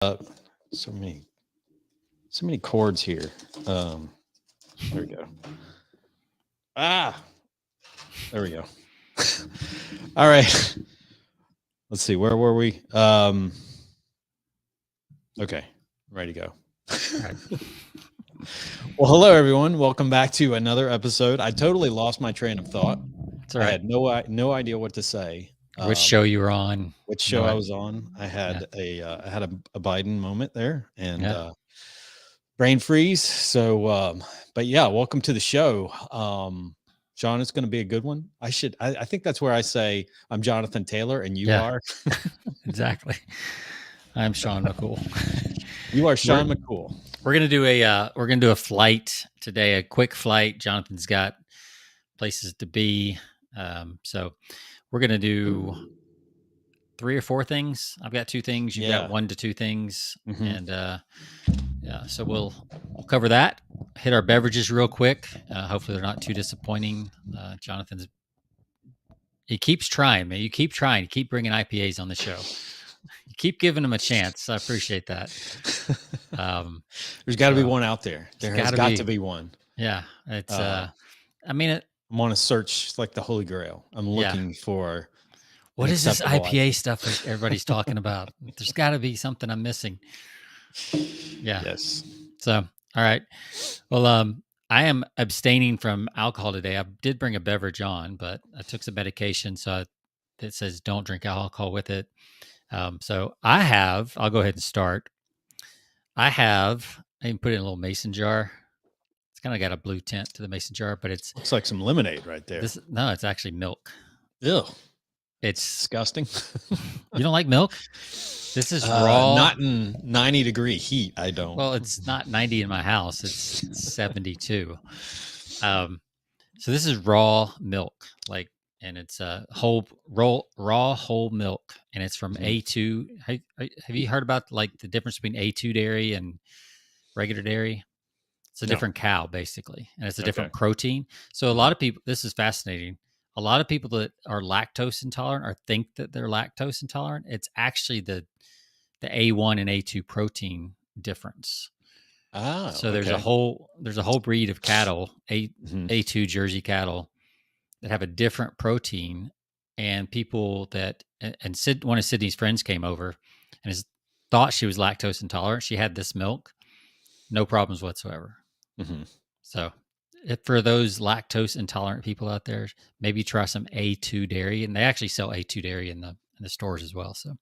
uh, so many chords here. There we go. Ah, there we go. All right. Let's see. Where were we? Okay. Ready to go. All right. Well, hello everyone. Welcome back to another episode. I totally lost my train of thought. It's all I right. had no idea what to say. Which show you were on? Which No, show I was on. I had a Biden moment there and Yeah. brain freeze. So but yeah, welcome to the show. Sean, it's going to be a good one. I think that's where I say I'm Jonathan Taylor and you Yeah. are. Exactly. I'm Sean McCool. You are Sean McCool. We're gonna do a flight today, a quick flight. Jonathan's got places to be, so we're gonna do 3 or 4 things. I've got 2 things. You've got 1 to 2 things, and yeah. So we'll cover that. Hit our beverages real quick. Hopefully they're not too disappointing. He keeps trying, man. You keep trying. You keep bringing IPAs on the show. You keep giving them a chance. I appreciate that. There's got to be one out there. There has got to be one. Yeah, it's. I'm on a search like the Holy Grail. I'm looking for. What is this IPA stuff that everybody's talking about? There's got to be something I'm missing. Yeah. Yes. So, all right. Well, I am abstaining from alcohol today. I did bring a beverage on, but I took some medication, so it says don't drink alcohol with it. So I'll go ahead and start. I can put it in a little mason jar. It's kind of got a blue tint to the mason jar, but looks like some lemonade right there. No, it's actually milk. Ew. It's disgusting. You don't like milk? This is raw. Not in 90-degree heat. I don't. Well, it's not 90 in my house. It's 72. So this is raw milk, and it's raw whole milk, and it's from A2. Have you heard about the difference between A2 dairy and regular dairy? It's a different cow, basically, and it's a different protein. So a lot of people, this is fascinating. A lot of people that are lactose intolerant or think that they're lactose intolerant, it's actually the A1 and A2 protein difference. So there's a whole breed of cattle, A2 Jersey cattle, that have a different protein, and people that one of Sydney's friends came over and thought she was lactose intolerant. She had this milk, no problems whatsoever. So for those lactose intolerant people out there, maybe try some A2 dairy, and they actually sell A2 dairy in the stores as well. So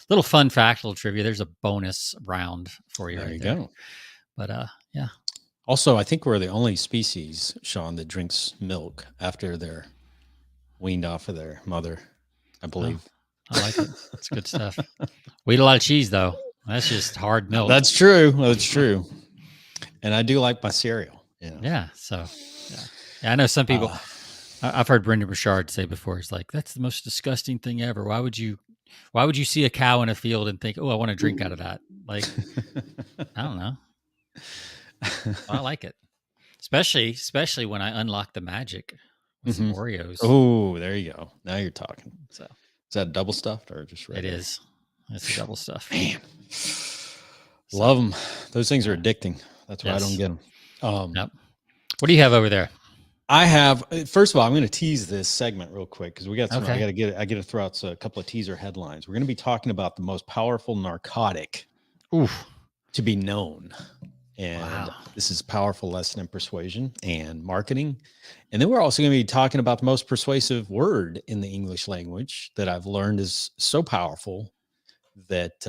little fun fact, little trivia. There's a bonus round for you. There you go. But yeah. Also, I think we're the only species, Sean, that drinks milk after they're weaned off of their mother, I believe. Oh, I like it. It's good stuff. We eat a lot of cheese, though. That's just hard milk. That's true. That's true. And I do like my cereal. Yeah. So, yeah, I know some people. I've heard Brendan Burchard say before, it's like, that's the most disgusting thing ever. Why would you see a cow in a field and think, oh, I want to drink out of that? Like, I don't know. I like it, especially when I unlock the magic with some Oreos. Oh, there you go. Now you're talking. So, is that double stuffed or just regular? It is. It's a double stuff. Man, love them. Those things are addicting. That's why I don't get them. Yep. What do you have over there? I have. First of all, I'm going to tease this segment real quick because we got some. I got to throw out a couple of teaser headlines. We're going to be talking about the most powerful narcotic to be known. And this is powerful lesson in persuasion and marketing. And then we're also going to be talking about the most persuasive word in the English language that I've learned is so powerful that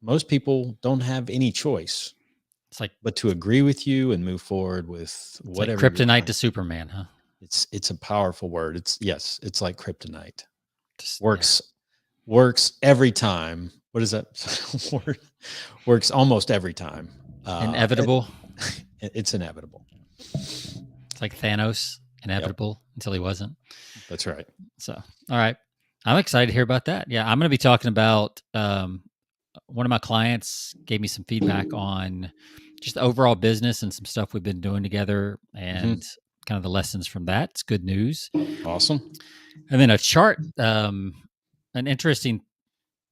most people don't have any choice. It's like, but to agree with you and move forward with whatever. Like kryptonite to Superman, huh? It's a powerful word. It's like kryptonite. Works every time. What is that word? Works almost every time. Inevitable. It's inevitable. It's like Thanos, inevitable until he wasn't. That's right. So, all right. I'm excited to hear about that. Yeah, I'm going to be talking about one of my clients gave me some feedback on just the overall business and some stuff we've been doing together and kind of the lessons from that. It's good news. Awesome. And then a chart, an interesting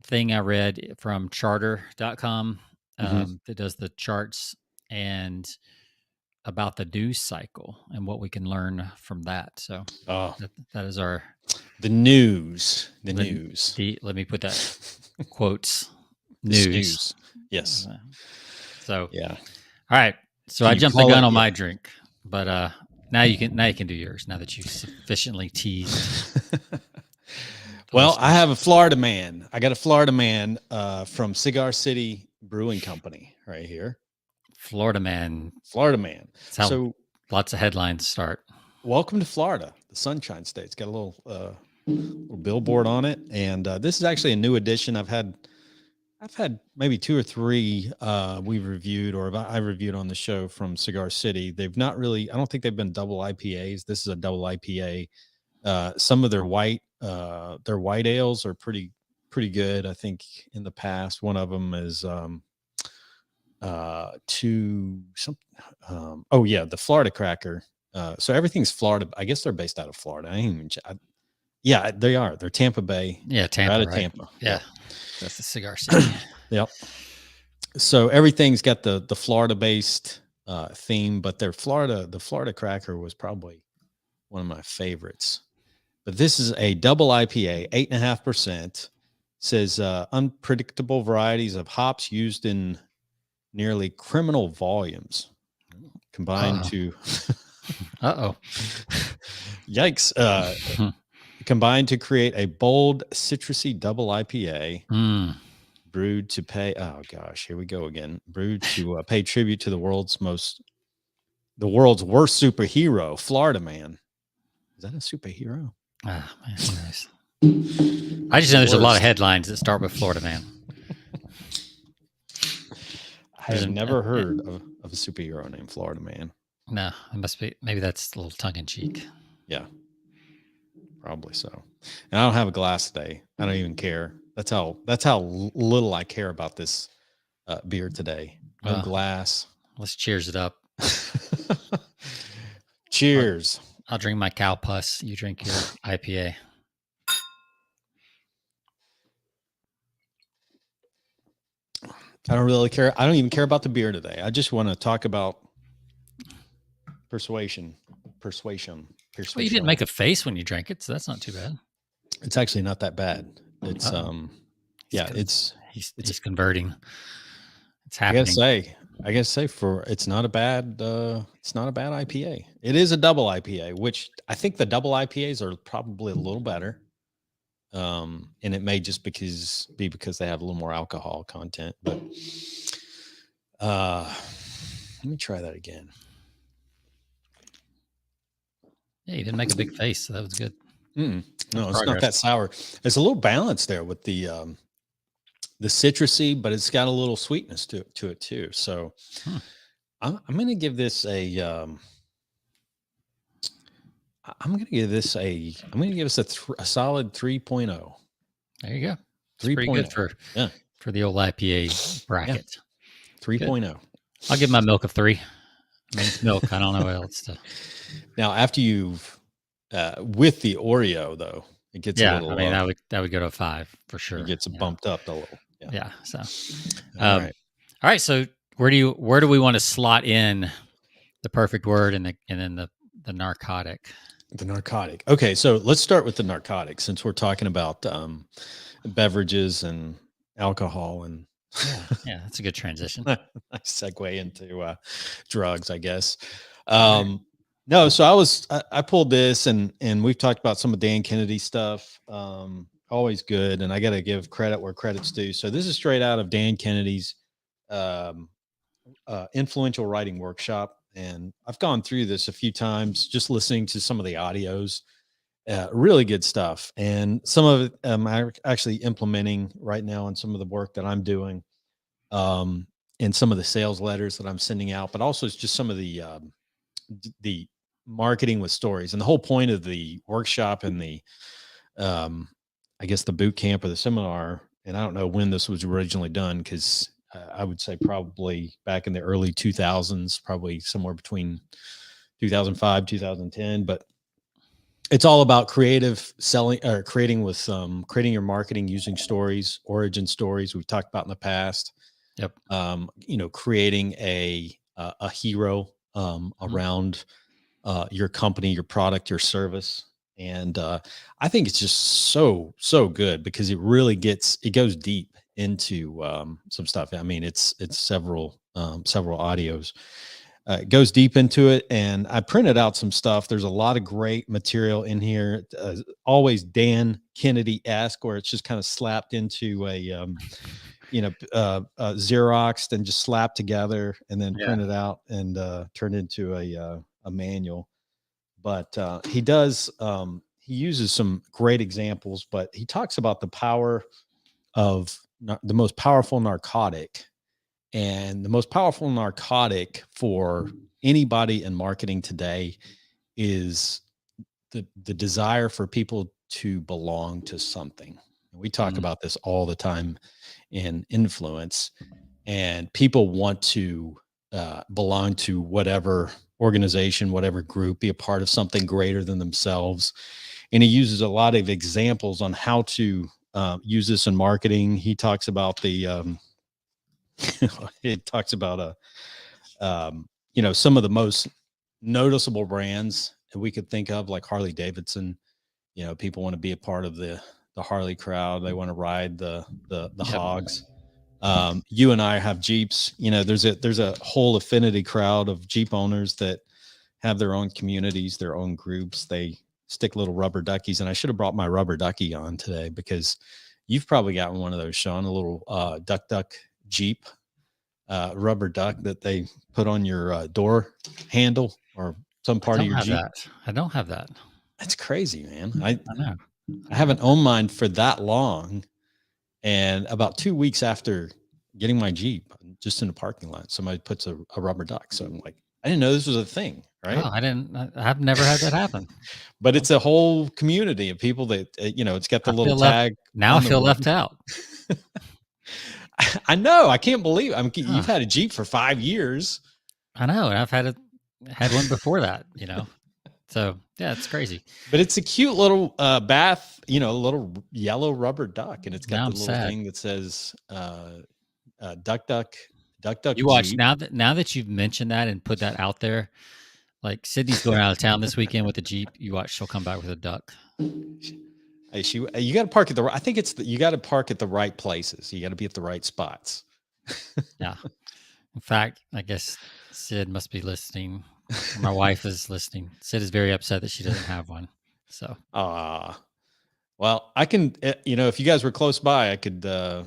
thing I read from charter.com Mm-hmm. that does the charts and about the news cycle and what we can learn from that. So that is our the news. Let me put that quotes The news. snooze. Yes. So yeah. All right. So Can I you jumped the call gun it- on yeah. my drink, but now you can do yours. Now that you've sufficiently teased. Well, I have a Florida man. I got a Florida man from Cigar City Brewing Company right here. Florida man. Florida man. That's how So lots of headlines start. welcome to Florida, the Sunshine State. It's got a little billboard on it, and this is actually a new edition. I've had maybe 2 or 3 we've reviewed, or I reviewed on the show from Cigar City. They've not really. I don't think they've been double IPAs. This is a double IPA. Some of their white ales are pretty good. I think in the past, one of them is the Florida Cracker. So everything's Florida. I guess they're based out of Florida. Yeah, they are. They're Tampa Bay. Yeah, Tampa. They're out of right? Tampa. Yeah, that's the Cigar City. Yep. So everything's got the Florida based theme, but the Florida Cracker was probably one of my favorites. But this is a double IPA, 8.5%. Says unpredictable varieties of hops used in nearly criminal volumes combined to yikes combined to create a bold citrusy double IPA brewed to pay here we go again, brewed to pay tribute to the world's worst superhero, Florida man. Is that a superhero? Man, nice. I just know there's a lot of headlines that start with Florida man. I have never heard of a superhero named Florida man. No, it must be. Maybe that's a little tongue in cheek. Yeah, probably so. And I don't have a glass today. I don't even care. That's how little I care about this beer today. No glass. Let's cheers it up. Cheers. I'll drink my cow pus. You drink your IPA. I don't really care. I don't even care about the beer today. I just want to talk about persuasion. Well, you didn't make a face when you drank it, so that's not too bad. It's actually not that bad. It's he's converting. It's happening. I guess say it's not a bad IPA. It is a double IPA, which I think the double IPAs are probably a little better. And it may just because they have a little more alcohol content, but let me try that again. Yeah, you didn't make a big face, so that was good. No, it's not that sour. It's a little balanced there with the citrusy, but it's got a little sweetness to it too. So I'm going to give this a solid 3.0. There you go. It's pretty good for the old IPA bracket. 3.0. I'll give my milk a 3. I mean, it's milk. I don't know what else to. Now, after you've with the Oreo though, it gets a little. I mean, that would go to a 5 for sure. It gets bumped up a little. Yeah. So, all right. So where do we want to slot in the perfect word and then the narcotic? The narcotic. Okay, so let's start with the narcotic since we're talking about beverages and alcohol and. Yeah, that's a good transition. Nice segue into drugs, I guess. No, so I pulled this and we've talked about some of Dan Kennedy's stuff. Always good. And I got to give credit where credit's due. So this is straight out of Dan Kennedy's influential writing workshop. And I've gone through this a few times, just listening to some of the audios, really good stuff. And some of it I'm actually implementing right now in some of the work that I'm doing, and some of the sales letters that I'm sending out, but also it's just some of the marketing with stories. And the whole point of the workshop and the, I guess the boot camp or the seminar, and I don't know when this was originally done, because I would say probably back in the early 2000s, probably somewhere between 2005, 2010. But It's all about creative selling or creating with creating your marketing using stories, origin stories we've talked about in the past. Yep. Creating a hero around your company, your product, your service. And I think it's just so good because it goes deep into some stuff. I mean, it's several audios. It goes deep into it, and I printed out some stuff. There's a lot of great material in here. Always Dan Kennedy-esque, where it's just kind of slapped into a Xeroxed and just slapped together and then printed out and turned into a manual. But he uses some great examples, but he talks about the power of the most powerful narcotic. And the most powerful narcotic for anybody in marketing today is the desire for people to belong to something. We talk about this all the time in influence, and people want to belong to whatever organization, whatever group, be a part of something greater than themselves. And he uses a lot of examples on how to use this in marketing. He talks about it talks about some of the most noticeable brands that we could think of, like Harley Davidson. People want to be a part of the Harley crowd. They want to ride the hogs. You and I have Jeeps. There's a whole affinity crowd of Jeep owners that have their own communities, their own groups. They stick little rubber duckies, and I should have brought my rubber ducky on today because you've probably gotten one of those, Sean, a little duck Jeep rubber duck that they put on your door handle or some part of your Jeep. I don't have that. That's crazy, man. I know. I haven't owned mine for that long. And about 2 weeks after getting my Jeep, just in the parking lot, somebody puts a rubber duck. So I'm like, I didn't know this was a thing, right? Oh, I've never had that happen. But it's a whole community of people that, it's got the little tag. Now I feel left out. I know. I can't believe you've had a Jeep for 5 years. I know. And I've had one before that, So yeah, it's crazy. But it's a cute little bath, little yellow rubber duck. And it's got the little thing that says duck, duck. You watch Jeep. Now that you've mentioned that and put that out there, like Sydney's going out of town this weekend with a Jeep. You watch, she'll come back with a duck. You got to park at I think you got to park at the right places. You got to be at the right spots. Yeah. In fact, I guess Sid must be listening. My wife is listening. Sid is very upset that she doesn't have one. So, well, I can, if you guys were close by, I could, I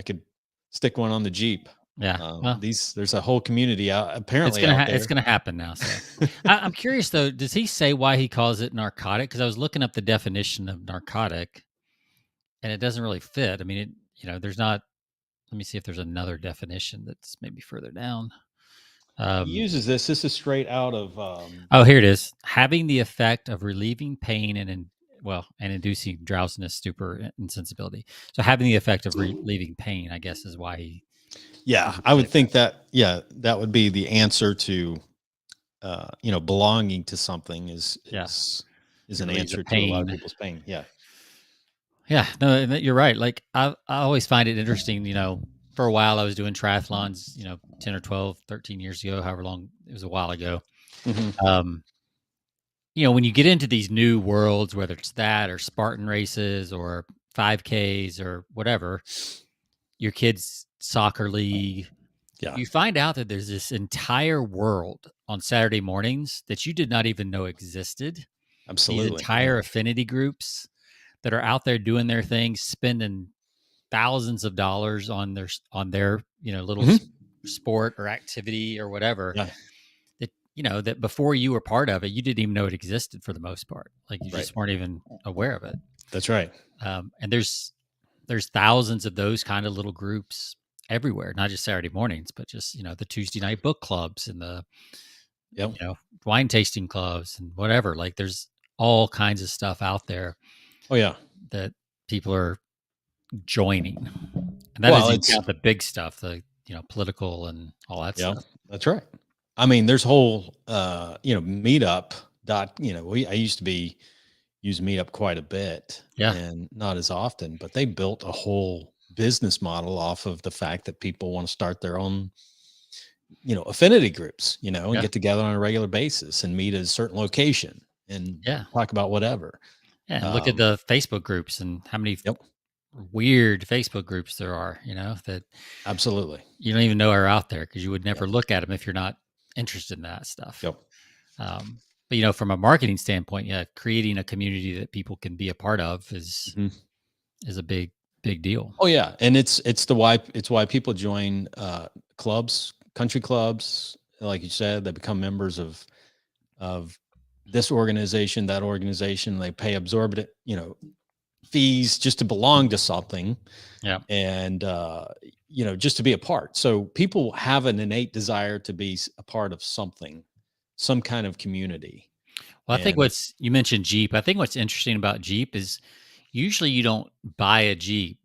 could stick one on the Jeep. Yeah. There's a whole community apparently it's going to happen now. So I'm curious though, does he say why he calls it narcotic? Cause I was looking up the definition of narcotic and it doesn't really fit. I mean, there's not, let me see if there's another definition that's maybe further down. He uses this is straight out of, oh, here it is. Having the effect of relieving pain and inducing drowsiness, stupor, insensibility. So having the effect of relieving pain, I guess, is why he. Yeah, I would think that. Yeah, that would be the answer to, belonging to something is an answer to a lot of people's pain. Yeah. Yeah, no, you're right. Like I always find it interesting. For a while I was doing triathlons. 10 or 12, 13 years ago, however long it was, a while ago. Mm-hmm. When you get into these new worlds, whether it's that or Spartan races or 5Ks or whatever, your kid's soccer league, you find out that there's this entire world on Saturday mornings that you did not even know existed. Absolutely. These entire affinity groups that are out there doing their thing, spending thousands of dollars on their little sport or activity or whatever. Yeah. That before you were part of it, you didn't even know it existed for the most part. Like you just weren't even aware of it. That's right. And there's thousands of those kind of little groups everywhere, not just Saturday mornings, but just, the Tuesday night book clubs and the, wine tasting clubs and whatever. Like there's all kinds of stuff out there. Oh yeah. That people are joining. And that doesn't count the big stuff, the, political and all that stuff. That's right. I mean, there's whole, meetup I used to be use Meetup quite a bit, Yeah. and not as often, but they built a whole business model off of the fact that people want to start their own, affinity groups, and Yeah. get together on a regular basis and meet at a certain location and Yeah. talk about whatever. Yeah. And look at the Facebook groups and how many Yep. weird Facebook groups there are, that Absolutely. you don't even know are out there because you would never Yep. look at them if you're not interested in that stuff. Yep. But from a marketing standpoint, yeah, creating a community that people can be a part of is a big deal. Oh yeah, and it's why people join clubs, country clubs, like you said. They become members of this organization, that organization. They pay absorbent, fees just to belong to something. Yeah. And just to be a part. So people have an innate desire to be a part of something, some kind of community. Well, I think you mentioned Jeep. I think what's interesting about Jeep is usually you don't buy a Jeep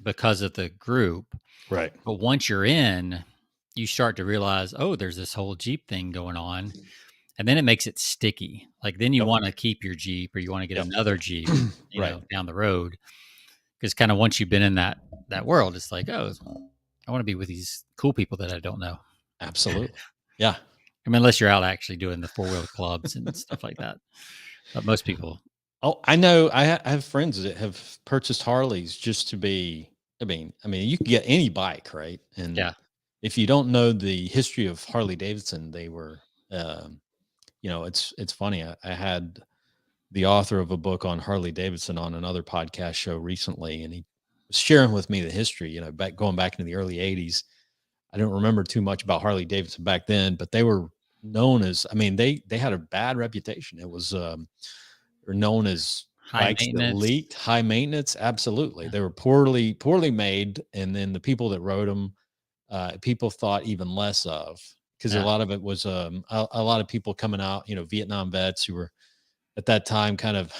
because of the group. Right. But once you're in, you start to realize, oh, there's this whole Jeep thing going on. And then it makes it sticky. Like then you want to keep your Jeep or you want to get another Jeep, down the road. Because kind of once you've been in that world, it's like, oh, I want to be with these cool people that I don't know. Absolutely. Yeah. I mean, unless you're out actually doing the 4-wheel clubs and stuff like that. But most people. Oh, I know. I have friends that have purchased Harleys just to be. I mean, you can get any bike, right? And if you don't know the history of Harley Davidson, they were, it's funny. I had the author of a book on Harley Davidson on another podcast show recently, and he was sharing with me the history. Going back into the early '80s. I don't remember too much about Harley Davidson back then, but they were known as. They had a bad reputation. It was. Are known as high bikes that maintenance. leaked, high maintenance. Absolutely. Yeah. They were poorly made. And then the people that rode them, people thought even less of, because a lot of it was a lot of people coming out, Vietnam vets who were at that time kind of,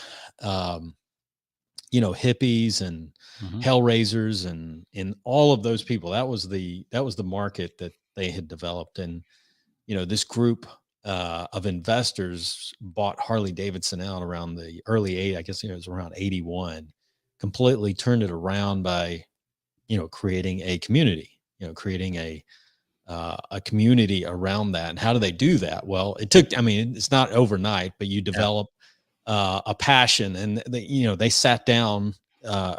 hippies and hellraisers and all of those people. That was the market that they had developed. And, this group of investors bought Harley Davidson out around the early 80s. I guess it was around 81, completely turned it around by, creating a community, creating a community around that. And how do they do that? Well, it took, it's not overnight, but you develop a passion, and they sat down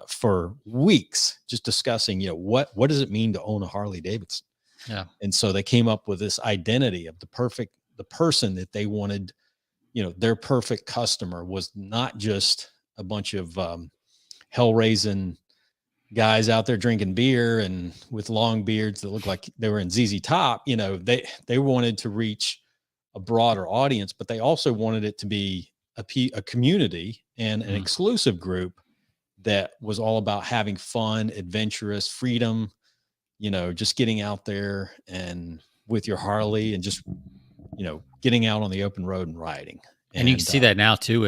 for weeks just discussing, what does it mean to own a Harley Davidson? Yeah. And so they came up with this identity of the person that they wanted, their perfect customer was not just a bunch of hell-raising guys out there drinking beer and with long beards that looked like they were in ZZ Top. They wanted to reach a broader audience, but they also wanted it to be a community and an exclusive group that was all about having fun, adventurous, freedom, just getting out there and with your Harley and just, getting out on the open road and riding. And you can see that now too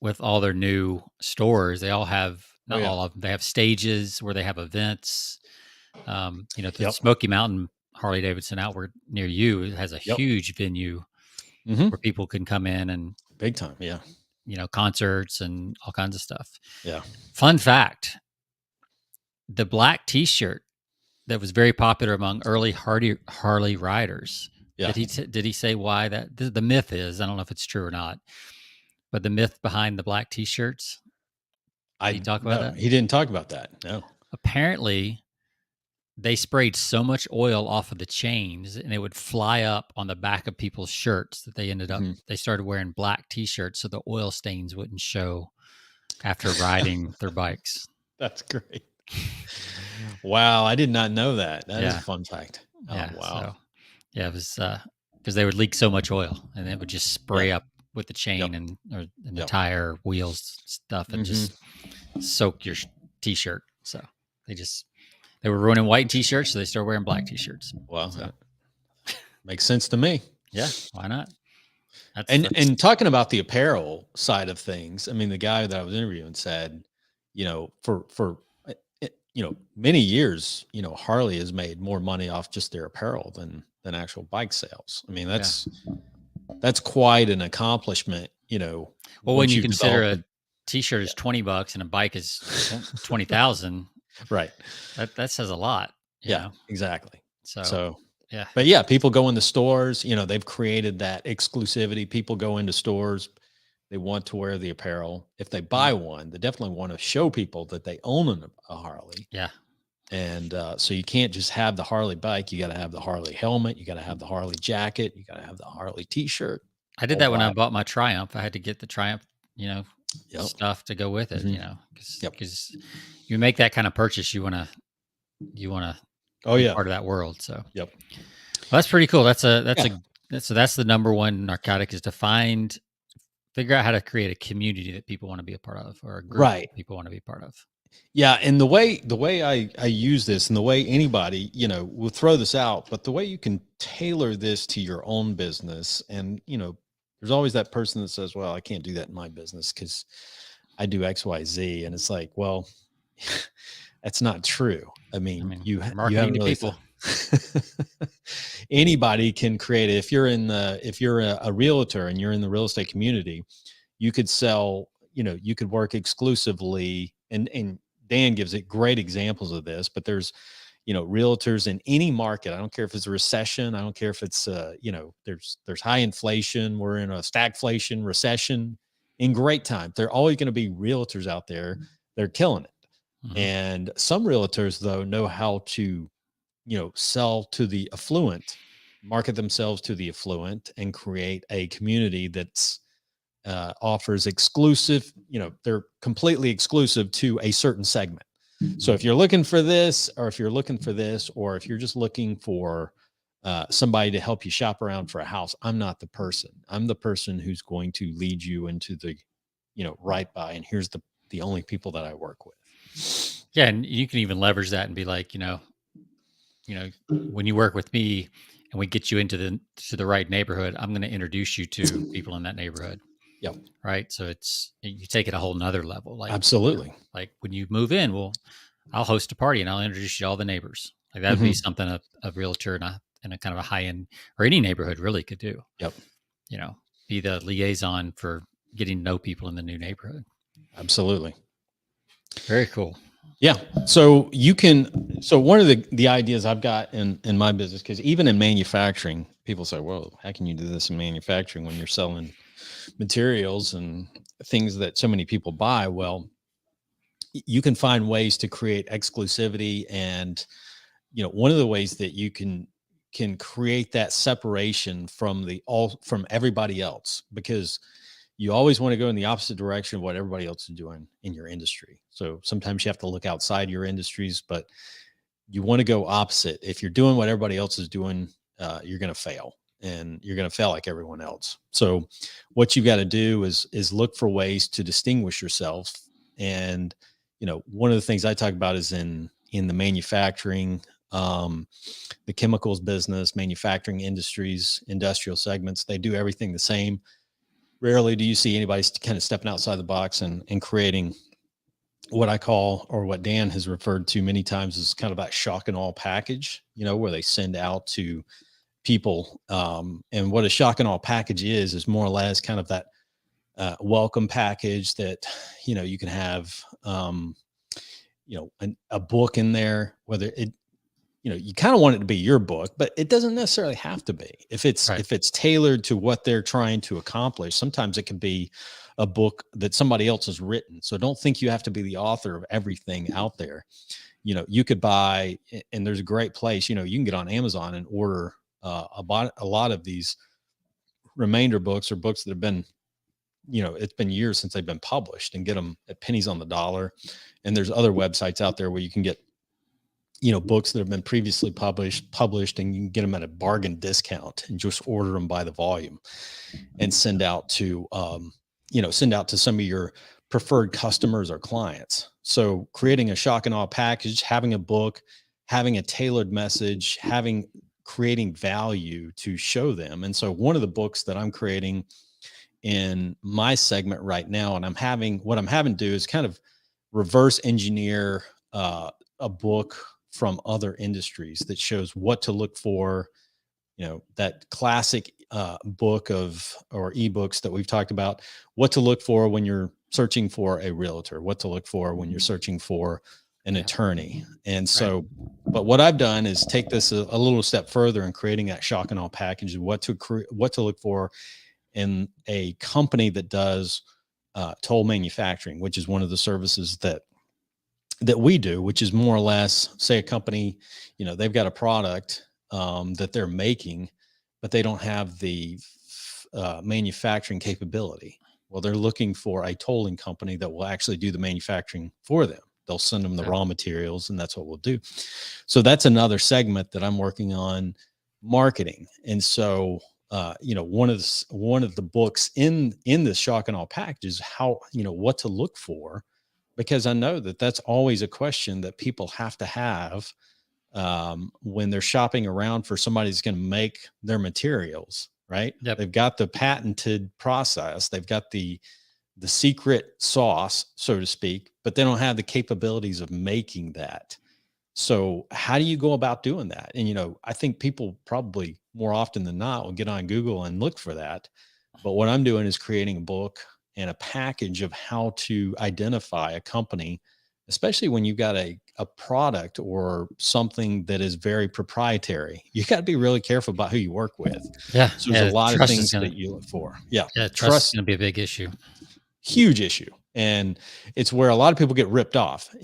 with all their new stores. They all have all of them. They have stages where they have events. The Smoky Mountain Harley Davidson outward near you has a huge venue where people can come in and big time. Yeah. Concerts and all kinds of stuff. Yeah. Fun fact: the black T-shirt that was very popular among early Harley riders. Yeah. Did he say why that? The myth is, I don't know if it's true or not, but the myth behind the black T-shirts. Did he talk about that? He didn't talk about that. No. Apparently, they sprayed so much oil off of the chains, and it would fly up on the back of people's shirts that they ended up. They started wearing black T-shirts so the oil stains wouldn't show after riding their bikes. That's great. Wow, I did not know that. That is a fun fact. Oh, yeah, wow. So, it was because they would leak so much oil, and it would just spray up with the chain and the tire, wheels, stuff, and just soak your T-shirt. So they were ruining white T-shirts, so they started wearing black T-shirts. Well, so. Makes sense to me. Yeah, why not? And talking about the apparel side of things, the guy that I was interviewing said, for many years, Harley has made more money off just their apparel than actual bike sales. That's quite an accomplishment, Well, when once you you've consider developed a them. t-shirt is $20 and a bike is 20,000, Right. that says a lot, Yeah, exactly. So, So, yeah. but yeah, people go into stores, they've created that exclusivity. People go into stores, they want to wear the apparel. If they buy one, they definitely want to show people that they own a Harley. Yeah. And so you can't just have the Harley bike. You got to have the Harley helmet. You got to have the Harley jacket. You got to have the Harley t-shirt. I did All that when I black. bought my Triumph. I had to get the Triumph, Yep. stuff to go with it, Yep. because you make that kind of purchase, you want to Oh be yeah. part of that world. So, Yep. well, that's pretty cool. That's Yeah. the number one narcotic, is to figure out how to create a community that people want to be a part of, or a group Right. that people want to be a part of. Yeah, and the way I use this, and the way anybody, will throw this out, but the way you can tailor this to your own business, and there's always that person that says, well, I can't do that in my business because I do XYZ. And it's like, well, that's not true. I mean, you you're you marketing haven't to really people. Anybody can create it. If you're a realtor and you're in the real estate community, you could sell, you could work exclusively, and Dan gives it great examples of this, but there's, realtors in any market. I don't care if it's a recession. I don't care if it's, there's high inflation. We're in a stagflation recession. In great time, there are always going to be realtors out there. They're killing it. Mhm. And some realtors, though, know how to, sell to the affluent, market themselves to the affluent, and create a community that's offers exclusive, they're completely exclusive to a certain segment. So if you're looking for this, or if you're looking for this, or if you're just looking for somebody to help you shop around for a house, I'm not the person. I'm the person who's going to lead you into the, right by. And here's the only people that I work with. Yeah, and you can even leverage that and be like, when you work with me and we get you into the right neighborhood, I'm going to introduce you to people in that neighborhood. Yep. Right. So you take it a whole nother level. Like, absolutely. Like when you move in, I'll host a party and I'll introduce you to all the neighbors. Like that would be something a realtor in a kind of a high end, or any neighborhood really could do. Yep. Be the liaison for getting to know people in the new neighborhood. Absolutely. Very cool. Yeah. So one of the ideas I've got in my business, because even in manufacturing, people say, well, how can you do this in manufacturing when you're selling materials and things that so many people buy? Well, you can find ways to create exclusivity. And, one of the ways that you can create that separation from from everybody else, because you always want to go in the opposite direction of what everybody else is doing in your industry. So sometimes you have to look outside your industries, but you want to go opposite. If you're doing what everybody else is doing, you're going to fail, and you're going to fail like everyone else. So what you've got to do is look for ways to distinguish yourself. And, one of the things I talk about is in the manufacturing, the chemicals business, manufacturing industries, industrial segments, they do everything the same. Rarely do you see anybody kind of stepping outside the box and creating what I call, or what Dan has referred to many times, as kind of that shock and awe package, where they send out to people. And what a shock and awe package is more or less kind of that welcome package that, you can have, a book in there, whether you kind of want it to be your book, but it doesn't necessarily have to be. If it's tailored to what they're trying to accomplish, sometimes it can be a book that somebody else has written. So don't think you have to be the author of everything out there. You could buy, and there's a great place, you can get on Amazon and order a lot of these remainder books, or books that have been, it's been years since they've been published, and get them at pennies on the dollar. And there's other websites out there where you can get, books that have been previously published, and you can get them at a bargain discount, and just order them by the volume, and send out to some of your preferred customers or clients. So creating a shock and awe package, having a book, having a tailored message, creating value to show them. And so one of the books that I'm creating in my segment right now, and what I'm having to do is kind of reverse engineer a book from other industries that shows what to look for that classic book or ebooks that we've talked about, what to look for when you're searching for a realtor, what to look for when you're searching for an attorney. And so, but what I've done is take this a little step further in creating that shock and awe package of what to look for in a company that does toll manufacturing, which is one of the services that we do, which is more or less, say a company, they've got a product that they're making, but they don't have the manufacturing capability. Well, they're looking for a tolling company that will actually do the manufacturing for them. They'll send them the raw materials, and that's what we'll do. So that's another segment that I'm working on, marketing. And so, one of the books in this shock and awe package is how, what to look for, because I know that that's always a question that people have to have when they're shopping around for somebody who's going to make their materials, right? Yep. They've got the patented process. They've got the secret sauce, so to speak, but they don't have the capabilities of making that. So how do you go about doing that? And, I think people probably more often than not will get on Google and look for that. But what I'm doing is creating a book and a package of how to identify a company, especially when you've got a product or something that is very proprietary. You got to be really careful about who you work with. Yeah. So there's a lot of things that you look for. Yeah. Trust is going to be a big issue. Huge issue. And it's where a lot of people get ripped off.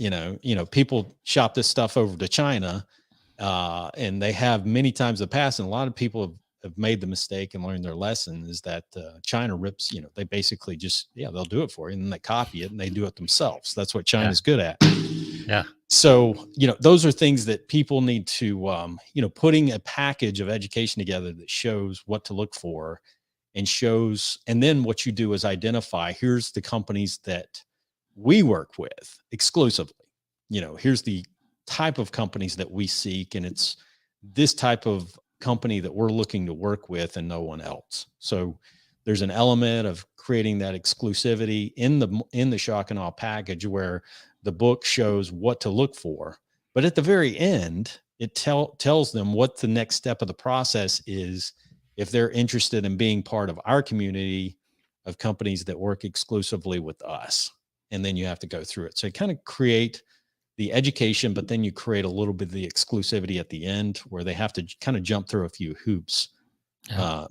People shop this stuff over to China, and they have many times in the past. And a lot of people have made the mistake and learned their lesson is that China rips, they basically just, they'll do it for you and then they copy it and they do it themselves. That's what China's good at. Yeah. So, those are things that people need to, putting a package of education together that shows what to look for and then what you do is identify, here's the companies that we work with exclusively. Here's the type of companies that we seek, and it's this type of company that we're looking to work with and no one else. So there's an element of creating that exclusivity in the shock and awe package where the book shows what to look for, but at the very end it tells them what the next step of the process is if they're interested in being part of our community of companies that work exclusively with us. And then you have to go through it. So you kind of create the education, but then you create a little bit of the exclusivity at the end where they have to kind of jump through a few hoops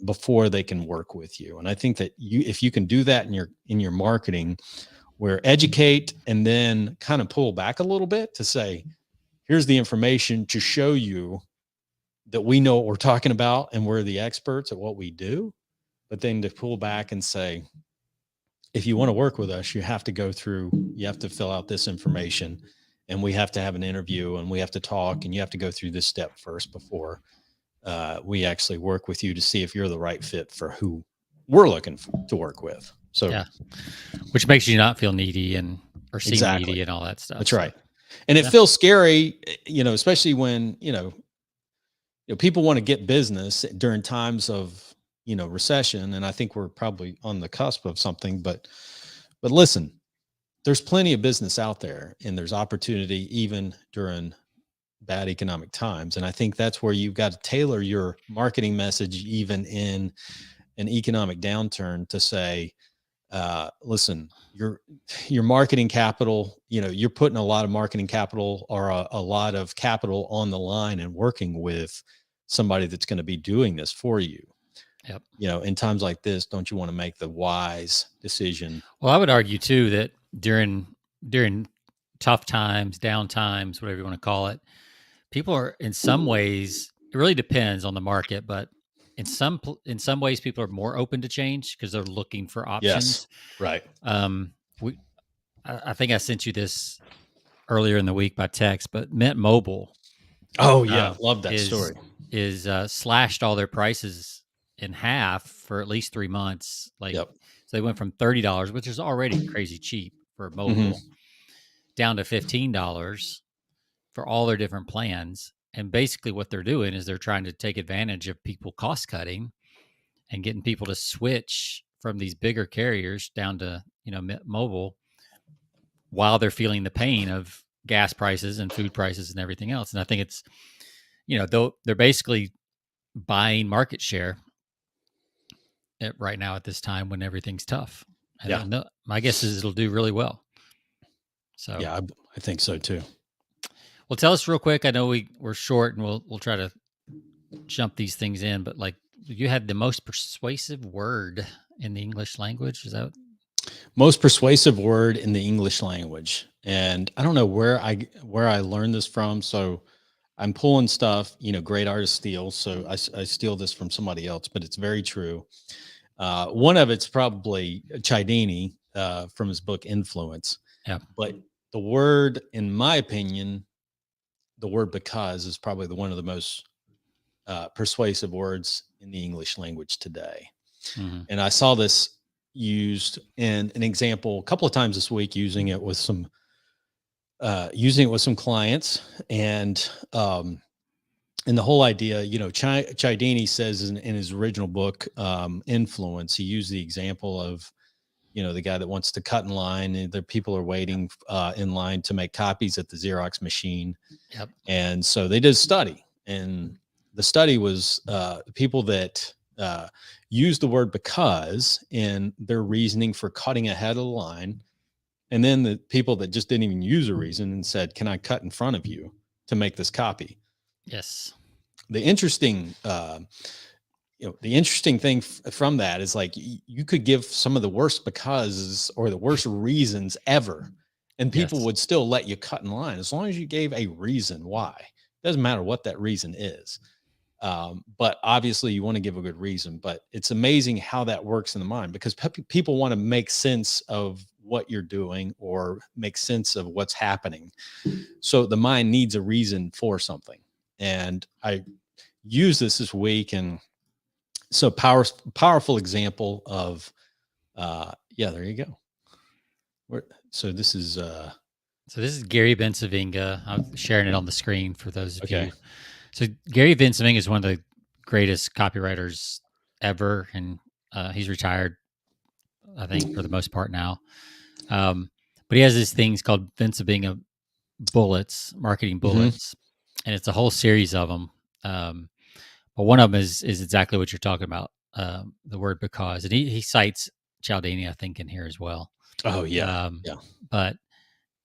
before they can work with you. And I think that if you can do that in your marketing, where educate and then kind of pull back a little bit to say, here's the information to show you that we know what we're talking about and we're the experts at what we do, but then to pull back and say, if you want to work with us, you have to fill out this information and we have to have an interview and we have to talk and you have to go through this step first before we actually work with you to see if you're the right fit for who we're looking to work with. So, which makes you not feel needy or seem needy and all that stuff. That's right. And it feels scary, especially when, people want to get business during times of, recession. And I think we're probably on the cusp of something, but listen, there's plenty of business out there and there's opportunity even during bad economic times. And I think that's where you've got to tailor your marketing message, even in an economic downturn, to say, listen, your marketing capital, you're putting a lot of marketing capital or a lot of capital on the line and working with somebody that's going to be doing this for you. Yep. In times like this, don't you want to make the wise decision? Well, I would argue too that during tough times, down times, whatever you want to call it, people are in some ways, it really depends on the market, but in some ways people are more open to change because they're looking for options. Yes, right. I think I sent you this earlier in the week by text, but Mint Mobile. Oh yeah. Love that story. Is slashed all their prices in half for at least 3 months. So they went from $30, which is already crazy cheap for mobile, down to $15 for all their different plans. And basically what they're doing is they're trying to take advantage of people cost cutting and getting people to switch from these bigger carriers down to, Mint Mobile while they're feeling the pain of gas prices and food prices and everything else. And I think it's, they're basically buying market share right now at this time when everything's tough. And my guess is it'll do really well. So yeah, I think so too. Well, tell us real quick. I know we're short, and we'll try to jump these things in. But like, you had the most persuasive word in the English language. Is that most persuasive word in the English language? And I don't know where I learned this from. So I'm pulling stuff, great artists steal. So I steal this from somebody else, but it's very true. One of it's probably Cialdini from his book Influence. Yeah. But the word, in my opinion, the word because is probably one of the most persuasive words in the English language today. Mm-hmm. And I saw this used in an example a couple of times this week, using it with some clients. And the whole idea, Cialdini says in his original book, Influence, he used the example of, the guy that wants to cut in line, and the people are waiting in line to make copies at the Xerox machine. Yep. And so they did a study, and the study was people that used the word because in their reasoning for cutting ahead of the line. And then the people that just didn't even use a reason and said, can I cut in front of you to make this copy? Yes. The interesting thing from that is, like, you could give some of the worst because or the worst reasons ever, and people would still let you cut in line as long as you gave a reason why. It doesn't matter what that reason is. But obviously you want to give a good reason, but it's amazing how that works in the mind, because people want to make sense of what you're doing or make sense of what's happening. So the mind needs a reason for something. And I use this week, and so powerful example of there you go. So this is Gary Bensavinga. I'm sharing it on the screen for those of you. So Gary Bensavinga is one of the greatest copywriters ever, and he's retired, I think, for the most part now. But he has these things called Bensavinga bullets, marketing bullets, and it's a whole series of them. But one of them is exactly what you're talking about, the word because, and he cites Cialdini, I think, in here as well. Oh yeah, But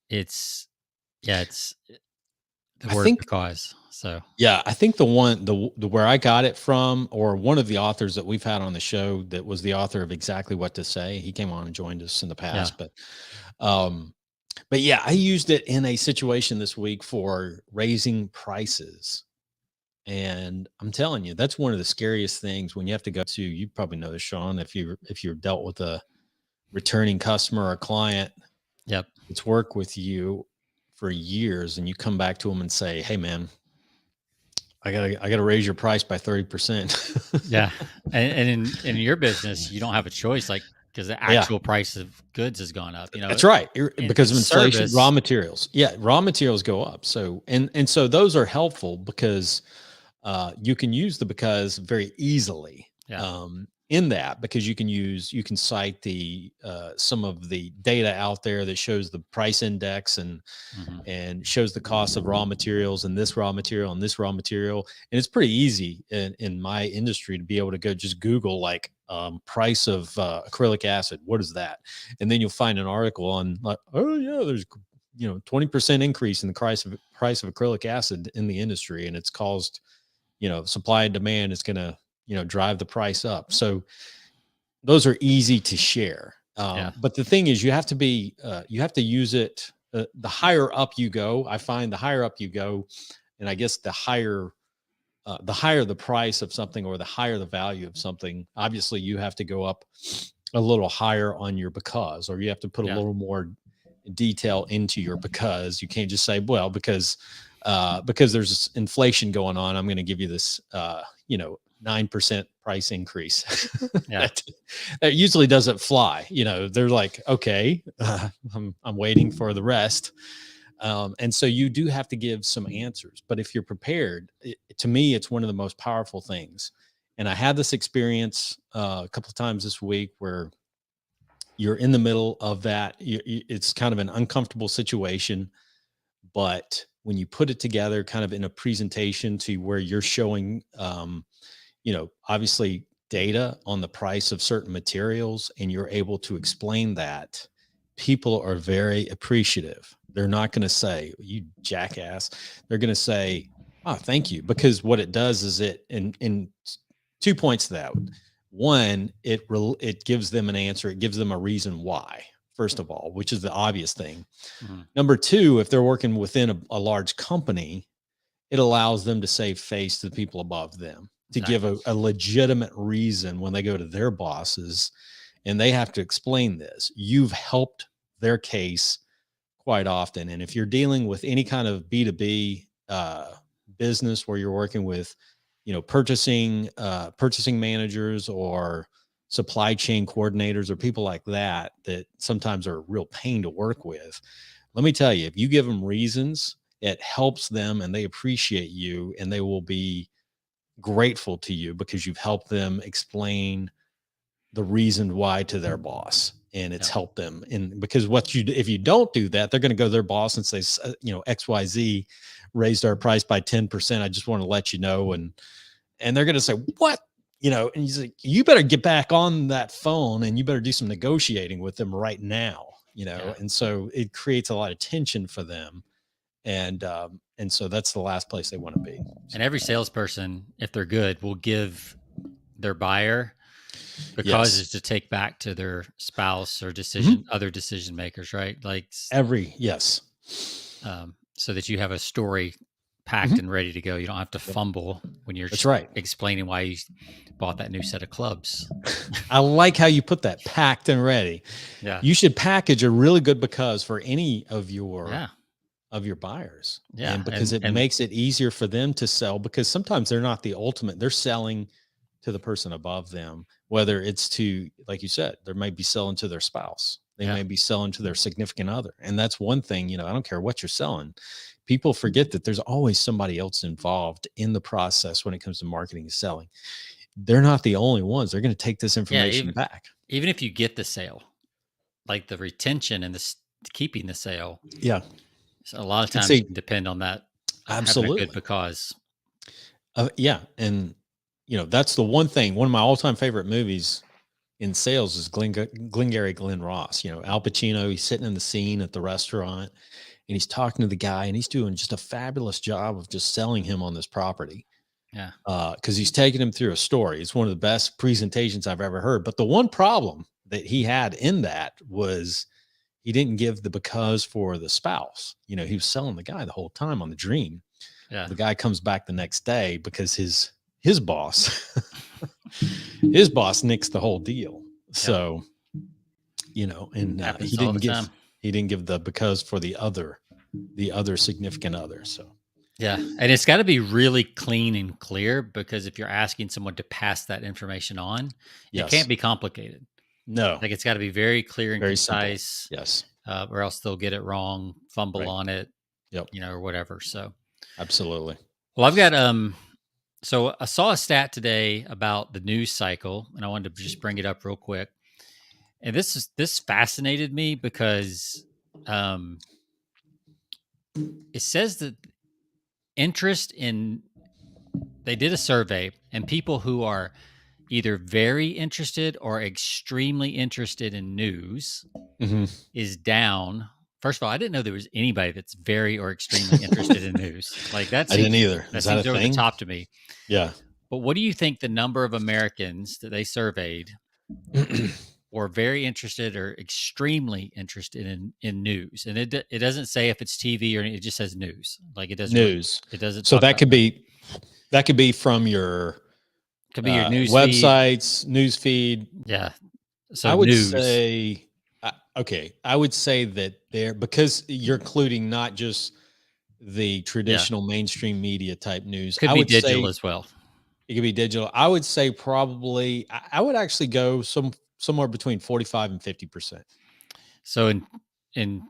it's the word because. So yeah, I think the where I got it from, or one of the authors that we've had on the show that was the author of Exactly What to Say. He came on and joined us in the past, but yeah, I used it in a situation this week for raising prices. And I'm telling you, that's one of the scariest things when you have to go to, you probably know this, Sean, if you're dealt with a returning customer or client. Yep. It's worked with you for years, and you come back to them and say, hey man, I gotta raise your price by 30%. Yeah. And in your business, you don't have a choice, like, because the actual price of goods has gone up, That's right. Because of inflation, service, raw materials. Yeah. Raw materials go up. So, and so those are helpful because you can use the because very easily. In that, because you can cite the some of the data out there that shows the price index and shows the cost of raw materials and this raw material and this raw material. And it's pretty easy in my industry to be able to go just Google, like, price of acrylic acid. What is that? And then you'll find an article on, like, oh yeah, there's 20% increase in the price of acrylic acid in the industry, and it's caused, supply and demand is going to drive the price up. So those are easy to share. But the thing is, you have to use it. The higher up you go, I find the higher up you go, and I guess the higher the price of something, or the higher the value of something, obviously you have to go up a little higher on your because, or you have to put a little more detail into your because. You can't just say, well, because there's inflation going on, I'm going to give you this 9% price increase. That usually doesn't fly. They're like, okay, I'm waiting for the rest. And so you do have to give some answers, but if you're prepared, to me, it's one of the most powerful things. And I had this experience a couple of times this week where you're in the middle of that. It's kind of an uncomfortable situation, but when you put it together kind of in a presentation to where you're showing, obviously data on the price of certain materials and you're able to explain that, people are very appreciative. They're not going to say, you jackass. They're going to say, oh, thank you. Because what it does is in 2 points to that. One, it gives them an answer. It gives them a reason why, first of all, which is the obvious thing. Mm-hmm. Number two, if they're working within a large company, it allows them to save face to the people above them, to give a legitimate reason when they go to their bosses and they have to explain this. You've helped their case quite often. And if you're dealing with any kind of B2B business where you're working with, purchasing managers or supply chain coordinators or people like that sometimes are a real pain to work with. Let me tell you, if you give them reasons, it helps them and they appreciate you and they will be grateful to you because you've helped them explain the reason why to their boss, and it's helped them. And because if you don't do that, they're going to go to their boss and say, XYZ raised our price by 10%. I just want to let you know. And they're going to say, what? And he's like, you better get back on that phone and you better do some negotiating with them right now, And so it creates a lot of tension for them. And so that's the last place they want to be. And every salesperson, if they're good, will give their buyer the causes to take back to their spouse or other decision makers, right? Like so that you have a story packed and ready to go. You don't have to fumble when you're explaining why you bought that new set of clubs. I like how you put that, packed and ready. Yeah. You should package a really good because for any of your buyers. Yeah. And because it makes it easier for them to sell, because sometimes they're not the ultimate. They're selling to the person above them, whether it's to, like you said, they might be selling to their spouse. They may be selling to their significant other. And that's one thing, I don't care what you're selling. People forget that there's always somebody else involved in the process when it comes to marketing and selling. They're not the only ones. They're going to take this information back. Even if you get the sale, like the retention and the keeping the sale. Yeah. So a lot of times you can depend on that. Absolutely. Because. Yeah. And, that's the one thing. One of my all-time favorite movies in sales is Glengarry Glen Ross. Al Pacino, he's sitting in the scene at the restaurant and he's talking to the guy and he's doing just a fabulous job of just selling him on this property. Yeah. Because he's taking him through a story. It's one of the best presentations I've ever heard. But the one problem that he had in that was he didn't give the because for the spouse. He was selling the guy the whole time on the dream. Yeah. The guy comes back the next day because his boss, his boss nicks the whole deal. Yep. So, and he didn't give the because for the other significant other. So. Yeah. And it's got to be really clean and clear, because if you're asking someone to pass that information on, it can't be complicated. No. Like it's got to be very clear and very concise. Simple. Yes. Or else they'll get it wrong, fumble on it, yep. Or whatever. So absolutely. Well, I've got, so I saw a stat today about the news cycle and I wanted to just bring it up real quick. And this fascinated me because, it says that they did a survey and people who are either very interested or extremely interested in news is down. First of all, I didn't know there was anybody that's very or extremely interested in news. Like I didn't either. That seems over the top to me. Yeah. But what do you think the number of Americans that they surveyed were very interested or extremely interested in news? And it doesn't say if it's TV or it just says news. Like it doesn't news. It doesn't. So that could be from your news websites, news feed. Yeah. So I would say, I would say that because you're including not just the traditional mainstream media type news. Could be digital as well. It could be digital. I would say probably, I would actually go somewhere between 45 and 50%. So in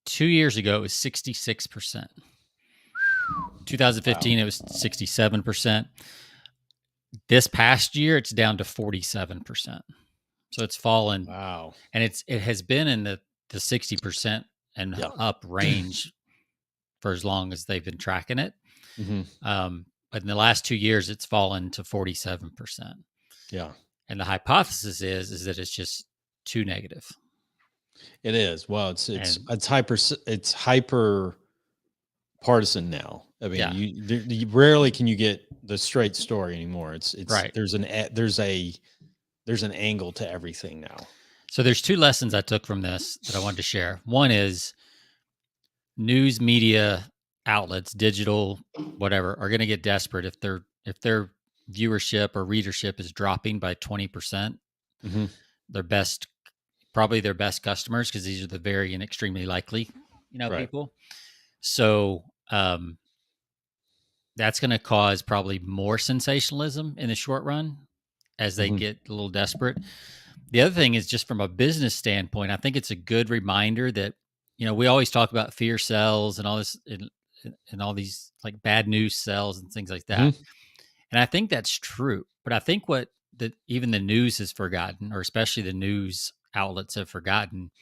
2 years ago, it was 66%. 2015, It was 67%. This past year, it's down to 47%. So it's fallen. Wow. And it has been in the 60% and up range for as long as they've been tracking it. But in the last 2 years, it's fallen to 47%. Yeah. And the hypothesis is that it's just too negative. It is. Well, it's hyper partisan now. I mean, you rarely can you get the straight story anymore. It's right. There's an angle to everything now. So there's 2 lessons I took from this that I wanted to share. One is news media outlets, digital, whatever, are going to get desperate if their viewership or readership is dropping by 20%. Mm-hmm. Probably their best customers, because these are the very and extremely likely, Right. people. So that's going to cause probably more sensationalism in the short run as they get a little desperate. The other thing is, just from a business standpoint, I think it's a good reminder that, we always talk about fear sells and all this and all these like bad news sells and things like that. And I think that's true. But I think what even the news has forgotten, or especially the news outlets have forgotten,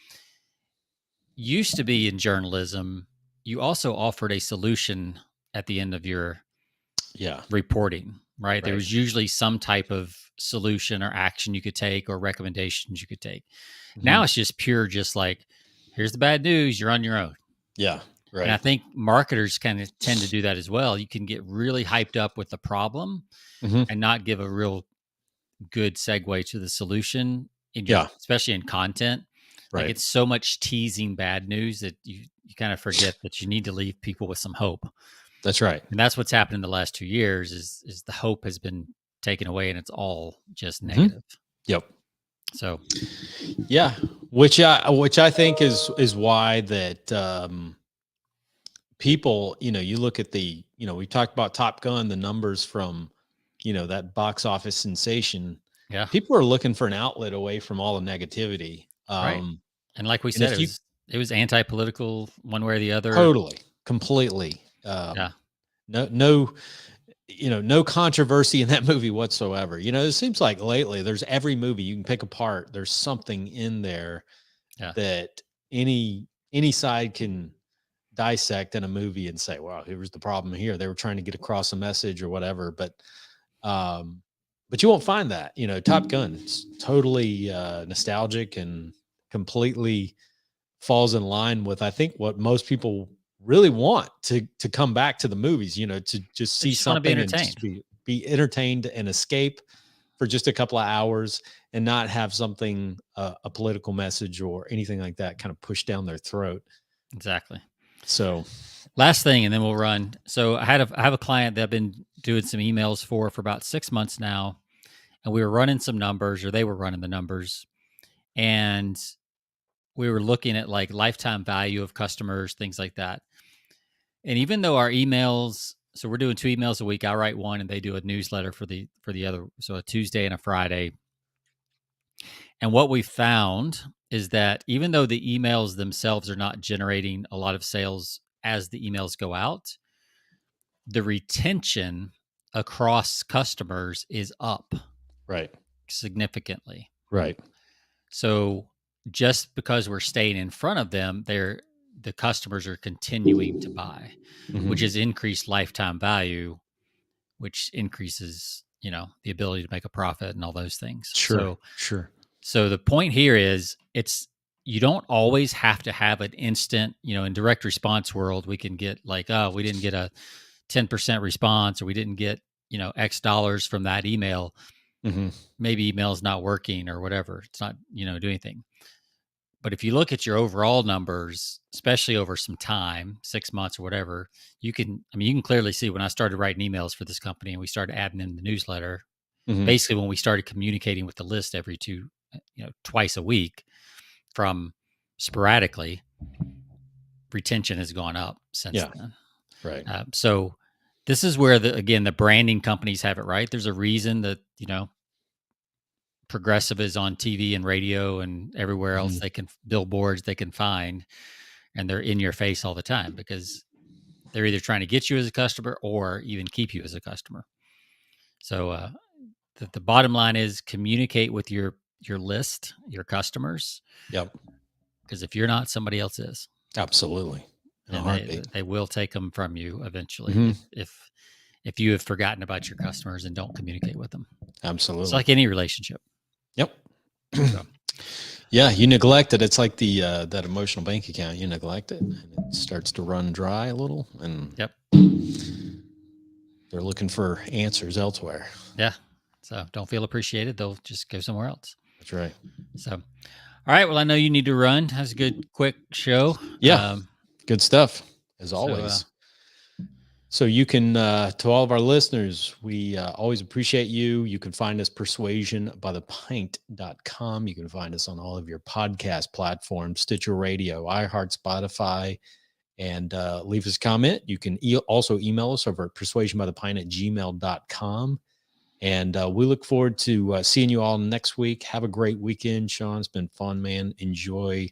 used to be in journalism, you also offered a solution at the end of your reporting, right? There was usually some type of solution or action you could take or recommendations you could take. Now it's just pure, just like, here's the bad news, you're on your own. Yeah. Right. And I think marketers kind of tend to do that as well. You can get really hyped up with the problem and not give a real good segue to the solution especially in content. Right. Like, it's so much teasing bad news that you kind of forget that you need to leave people with some hope. That's right. And that's what's happened in the last 2 years is the hope has been taken away and it's all just negative. Yep. So, yeah, which I think is why that people, you look at the, we talked about Top Gun, the numbers from, that box office sensation. Yeah. People are looking for an outlet away from all the negativity. Right. And like we said, it was anti-political one way or the other. Totally, completely. Yeah. No, no controversy in that movie whatsoever. It seems like lately there's every movie you can pick apart. There's something in there that any side can dissect in a movie and say, wow, here's the problem here. They were trying to get across a message or whatever. But you won't find that, Top Gun, it's totally nostalgic and completely falls in line with, I think, what most people really want to come back to the movies, to just see something and just be entertained and escape for just a couple of hours and not have something, a political message or anything like that kind of pushed down their throat. Exactly. So last thing, and then we'll run. So I have a client that I've been doing some emails for about 6 months now, and we were running some numbers, or they were running the numbers, and we were looking at like lifetime value of customers, things like that. And even though our emails, so we're doing 2 emails a week, I write one and they do a newsletter for the other, so a Tuesday and a Friday. And what we found is that even though the emails themselves are not generating a lot of sales as the emails go out, the retention across customers is up significantly. Right. So just because we're staying in front of them, the customers are continuing to buy, which is increased lifetime value, which increases, the ability to make a profit and all those things. Sure. So the point here is, you don't always have to have an instant, in direct response world, we can get like, oh, we didn't get a 10% response, or we didn't get, X dollars from that email. Maybe email's not working or whatever. It's not, doing anything. But if you look at your overall numbers, especially over some time, 6 months or whatever, you can clearly see when I started writing emails for this company and we started adding in the newsletter, basically when we started communicating with the list every twice a week from sporadically, retention has gone up since then. Right. So this is where the branding companies have it right. There's a reason that, Progressive is on TV and radio and everywhere else billboards they can find, and they're in your face all the time because they're either trying to get you as a customer or even keep you as a customer. So the bottom line is, communicate with your list, your customers. Yep. Because if you're not, somebody else is. Absolutely. And they will take them from you eventually if you have forgotten about your customers and don't communicate with them. Absolutely. It's like any relationship. Yep. So. Yeah, you neglect it. It's like the that emotional bank account. You neglect it, and it starts to run dry a little, and they're looking for answers elsewhere. Yeah. So don't feel appreciated. They'll just go somewhere else. That's right. So, all right. Well, I know you need to run. That was a good, quick show. Yeah. Good stuff, as always. So you can, to all of our listeners, we always appreciate you. You can find us persuasionbythepint.com. You can find us on all of your podcast platforms, Stitcher Radio, iHeart, Spotify, and leave us a comment. You can also email us over at persuasionbythepint@gmail.com. And we look forward to seeing you all next week. Have a great weekend, Sean. It's been fun, man. Enjoy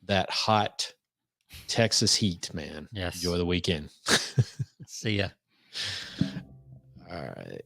that hot Texas heat, man. Yes. Enjoy the weekend. See ya. All right.